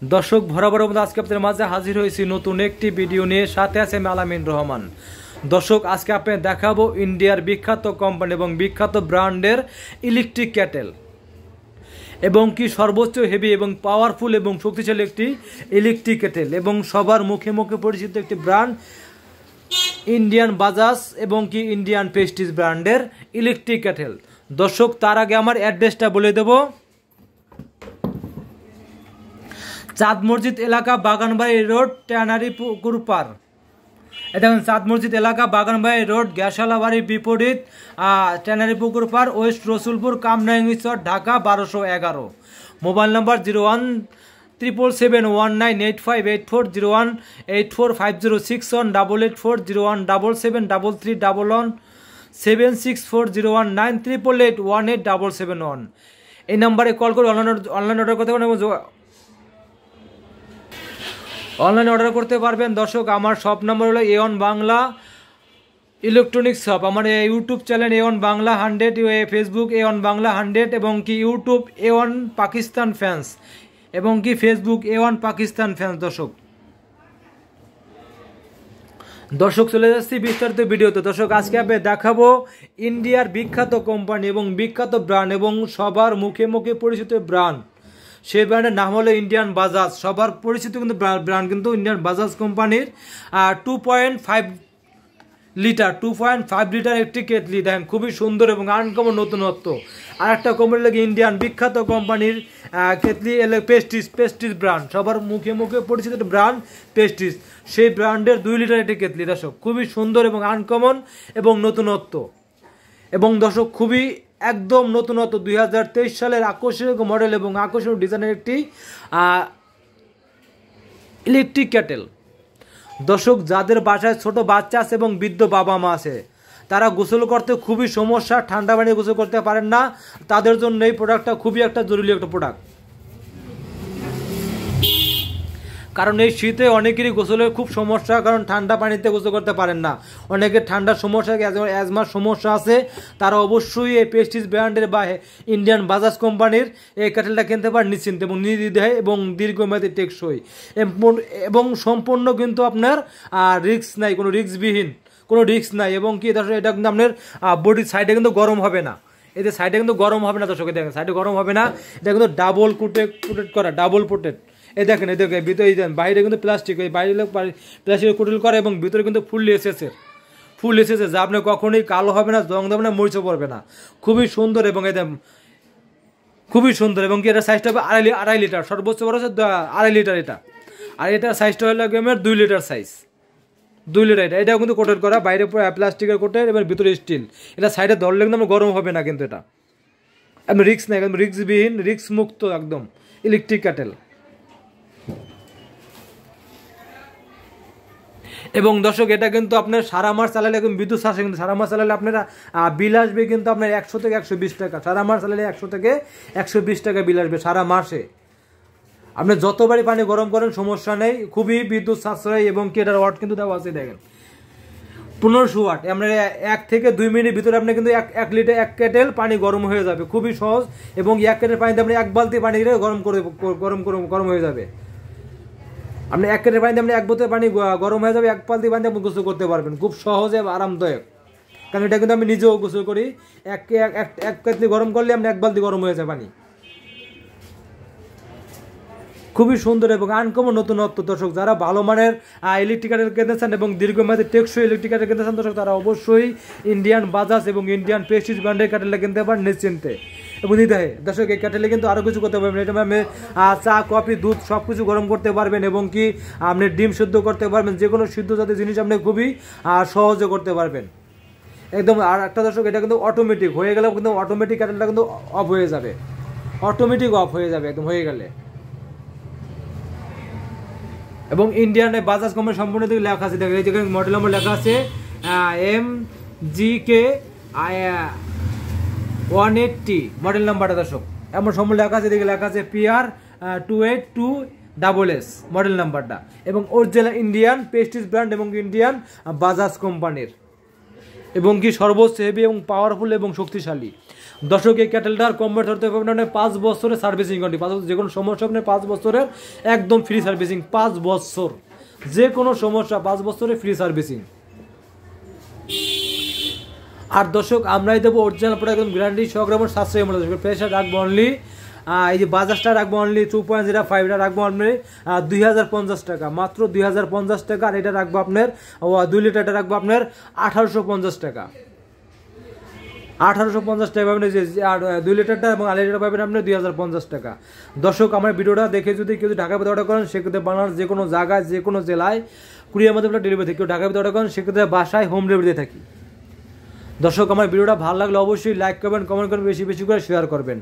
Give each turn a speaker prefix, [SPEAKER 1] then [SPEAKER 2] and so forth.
[SPEAKER 1] দর্শক বরাবর আজকে আপনাদের মাঝে হাজির হয়েছি নতুন একটি ভিডিও নিয়ে, সাথে আছে আমি আলামিন রহমান। দর্শক আজকে আপনাদের দেখাবো ইন্ডিয়ার বিখ্যাত কোম্পানি এবং বিখ্যাত ব্র্যান্ডের ইলেকট্রিক ক্যাটেল এবং কি সর্বোচ্চ হেভি এবং পাওয়ারফুল এবং শক্তিশালী একটি ইলেকট্রিক ক্যাটেল এবং সবার মুখে মুখে পরিচিত একটি ব্র্যান্ড ইন্ডিয়ান বাজাজ এবং কি ইন্ডিয়ান প্রেস্টিজ ব্র্যান্ডের ইলেকট্রিক ক্যাটেল। দর্শক তার আগে আমার অ্যাড্রেসটা বলে দেব। চাঁদ মসজিদ এলাকা, বাগানবাড়ি রোড, ট্যানারি পুকুর পার। এটা চাঁদ মসজিদ এলাকা, বাগানবাড়ি রোড, গ্যাসালা বাড়ির বিপরীত, ট্যানারি পুকুর পার, west Rasulpur, Kamrangirchar, Dhaka 1211। Mobile number 017771985840, 018450618884, 017640196401988818771। এই নাম্বারে কল করে অনলাইন অর্ডার করতে পারেন, অনলাইন অর্ডার করতে পারবেন। দর্শক আমার শপ নাম্বার হলো A1 বাংলা ইলেকট্রনিক্স শপ। আমার YouTube channel A1 Bangla 100, Facebook A1 Bangla 100 এবং কি ইউটিউব A1 পাকিস্তান ফ্যান্স এবং কি ফেসবুক A1 পাকিস্তান ফ্যান্স। দর্শক চলে যাচ্ছি বিস্তারিত ভিডিওতে। দর্শক আজকে আমি দেখাবো ইন্ডিয়ার বিখ্যাত কোম্পানি এবং বিখ্যাত ব্র্যান্ড এবং সবার মুখে মুখে পরিচিত ব্র্যান্ড। সেই ব্র্যান্ডের নাম হলো ইন্ডিয়ান বাজাজ। সবার পরিচিত কিন্তু ব্র্যান্ড কিন্তু ইন্ডিয়ান বাজাজ কোম্পানির 2.5 লিটার একটি কেটলি। দেখেন খুবই সুন্দর এবং আনকমন নতুনত্ব। আর একটা কোম্পানি লাগে ইন্ডিয়ান বিখ্যাত কোম্পানির কেটলি পেস্টিজ ব্র্যান্ড, সবার মুখে মুখে পরিচিত ব্র্যান্ড পেস্টিজ। সেই ব্র্যান্ডের 2 লিটার একটি কেটলি। দর্শক খুবই সুন্দর এবং আনকমন এবং নতুনত্ব এবং দর্শক খুবই একদম নতুনত্ব 2023 সালের আকর্ষণীয় মডেল এবং আকর্ষণীয় ডিজাইনের একটি ইলেকট্রিক ক্যাটেল। দর্শক যাদের বাসায় ছোট বাচ্চা আছে এবং বৃদ্ধ বাবা মা আছে, তারা গোসল করতে খুবই সমস্যা, ঠান্ডা পানি গোসল করতে পারেন না, তাদের জন্য এই প্রোডাক্টটা খুবই একটা জরুরি একটা প্রোডাক্ট। কারণ এই শীতে অনেকেরই গোসলের খুব সমস্যা, কারণ ঠান্ডা পানিতে গোসল করতে পারেন না। অনেকের ঠান্ডার সমস্যা, অ্যাজমার সমস্যা আছে, তারা অবশ্যই এই প্রেস্টিজ ব্র্যান্ডের বা ইন্ডিয়ান বাজাজ কোম্পানির এই ক্যাটেলটা কিনতে পারেন নিশ্চিন্তে এবং নির্দ্বিধায় এবং দীর্ঘমেয়াদী টেকসই এবং সম্পূর্ণ কিন্তু আপনার রিস্ক নাই, কোনো রিস্কবিহীন কোনো রিস্ক নাই এবং কি দর্শক এটা কিন্তু আপনার বডির সাইডে কিন্তু গরম হবে না। এদের সাইডে কিন্তু গরম হবে না। দর্শক দেখেন সাইডে গরম হবে না, এটা কিন্তু ডাবল প্রোটেক্ট করা, ডাবল প্রোটেক্ট। এই দেখেন ভিতরে বাইরে কিন্তু প্লাস্টিক, এই বাইরে প্লাস্টিকের কোটেল করা এবং ভিতরে কিন্তু ফুল এসেছে যা আপনার কখনোই কালো হবে না, জং দেবে না, মরিচও পড়বে না। খুবই সুন্দর এবং একদম খুবই সুন্দর এবং কি এটা সাইজটা হবে 2.5 লিটার, সর্বোচ্চ বড় হচ্ছে 2.5 লিটার এটা। আর এটার সাইজটা হলো আমার 2 লিটার সাইজ, 2 লিটার এটা। এটাও কিন্তু কোটেড করা, বাইরে প্লাস্টিকের কোটের এবং ভিতরে স্টিল। এটা সাইডে ধরলে কিন্তু আমার গরম হবে না, কিন্তু এটা একদম রিক্স নেই, একদম রিক্সবিহীন, রিক্স মুক্ত একদম ইলেকট্রিক ক্যাটেল। এবং দর্শক এটা কিন্তু আপনার সারা মাস চালালে একদম বিদ্যুৎ আসে, কিন্তু সারা মাস চালালে আপনারা বিল আসবে কিন্তু আপনার 100 থেকে 120 টাকা। সারা মাস চালালে 100 থেকে 120 টাকা বিল আসবে সারা মাসে। আপনি যতবারই পানি গরম করেন সমস্যা নেই, খুবই বিদ্যুৎ সাশ্রয় এবং কি এটার ওয়াট কিন্তু দেওয়া আছে দেখেন 1500 ওয়াট। আপনার 1 থেকে 2 মিনিটের ভিতরে আপনি কিন্তু 1 লিটার 1 কেটেল পানি গরম হয়ে যাবে, খুবই সহজ। এবং 1 কেটেল পানিতে আপনি 1 বালতি পানি দিলে গরম হয়ে যাবে। আপনি 1 কেটেল পানিতে আপনি 1 বোতল পানি গরম হয়ে যাবে, 1 বালতি পানিতে আপনি গোসল করতে পারবেন, খুব সহজে আরামদায়ক। কারণ এটা কিন্তু আমি নিজেও গোসল করি, 1 কেটলি গরম করলে আপনি 1 বালতি গরম হয়ে যায় পানি। খুবই সুন্দর এবং আনকমন নতুনত্ব। দর্শক যারা ভালো মানের ইলেকট্রিক ক্যাটেল কিনতে চান এবং দীর্ঘমেয়াদী টেকসই ইলেকট্রিক ক্যাটেল কিনতে চান, দর্শক তারা অবশ্যই ইন্ডিয়ান বাজাজ এবং ইন্ডিয়ান প্রেস্টিজ ব্র্যান্ডের ক্যাটেলটা কিনতে পারেন নিশ্চিন্তে এবং নির্দ্বিধায়। দর্শক এই ক্যাটেলে কিন্তু আরও কিছু করতে পারবেন, এটা আপনি চা, কফি, দুধ সব কিছু গরম করতে পারবেন এবং কি আপনি ডিম সিদ্ধ করতে পারবেন, যে কোনো সিদ্ধ জাতীয় জিনিস আপনি খুবই সহজে করতে পারবেন একদম। আর একটা দর্শক এটা কিন্তু অটোমেটিক হয়ে গেলে কিন্তু অটোমেটিক ক্যাটেলটা কিন্তু অফ হয়ে যাবে, অটোমেটিক অফ হয়ে যাবে একদম হয়ে গেলে। এবং ইন্ডিয়ান বাজাজ কোম্পানি সম্পূর্ণ দিকে লেখা আছে, দেখেন এই যে মডেল নম্বর লেখা আছে MGK 180 মডেল নাম্বারটা। দর্শক এমন সম্পূর্ণ লেখা আছে, দিকে লেখা আছে PR 282SS মডেল নাম্বারটা এবং অরিজিনাল ইন্ডিয়ান প্রেস্টিজ ব্র্যান্ড এবং ইন্ডিয়ান বাজাজ কোম্পানির এবং কি সর্বোচ্চ হেভি এবং পাওয়ারফুল এবং শক্তিশালী। দর্শক এই ক্যাটেলটার কম্পেয়ার ধরতে পারবেন আপনি 5 বছরের সার্ভিসিং ওয়ারেন্টি, 5 বছর যে কোনো সমস্যা আপনি 5 বছরের একদম ফ্রি সার্ভিসিং, 5 বছর যে কোনো সমস্যা 5 বছরের ফ্রি সার্ভিসিং। আর দর্শক আমরাই দেবো অরিজিনাল প্রোডাক্ট একদম গ্যারান্টি সহকারে এবং সাশ্রয়ী মূল্যে। প্রেসার রাখবো অনলি এই যে বাজাজটা রাখবো অনলি 2.05, এটা রাখবো আপনার 2050 টাকা, মাত্র 2050 টাকা। আর এটা রাখবো আপনার 2 লিটারটা রাখবো আপনার 1850 টাকা, 1850 টাকা পাবেন। আর 2 লিটারটা এবং 2.5 লিটার পাবেন আপনি 2050 টাকা। দর্শক আমার ভিডিওটা দেখে যদি কেউ ঢাকার ভিতরে অর্ডার করেন সেক্ষেত্রে বাংলার যে কোনো জায়গায় যে কোনো জেলায় কুরিয়ার মাধ্যমে ডেলিভারি থাকে। কেউ ঢাকার ভিতরে অর্ডার করেন সেক্ষেত্রে বাসায় হোম ডেলিভারি দিয়ে থাকি। দর্শক আমার ভিডিওটা ভালো লাগলে অবশ্যই লাইক করবেন, কমেন্ট করবেন, বেশি বেশি করে শেয়ার করবেন।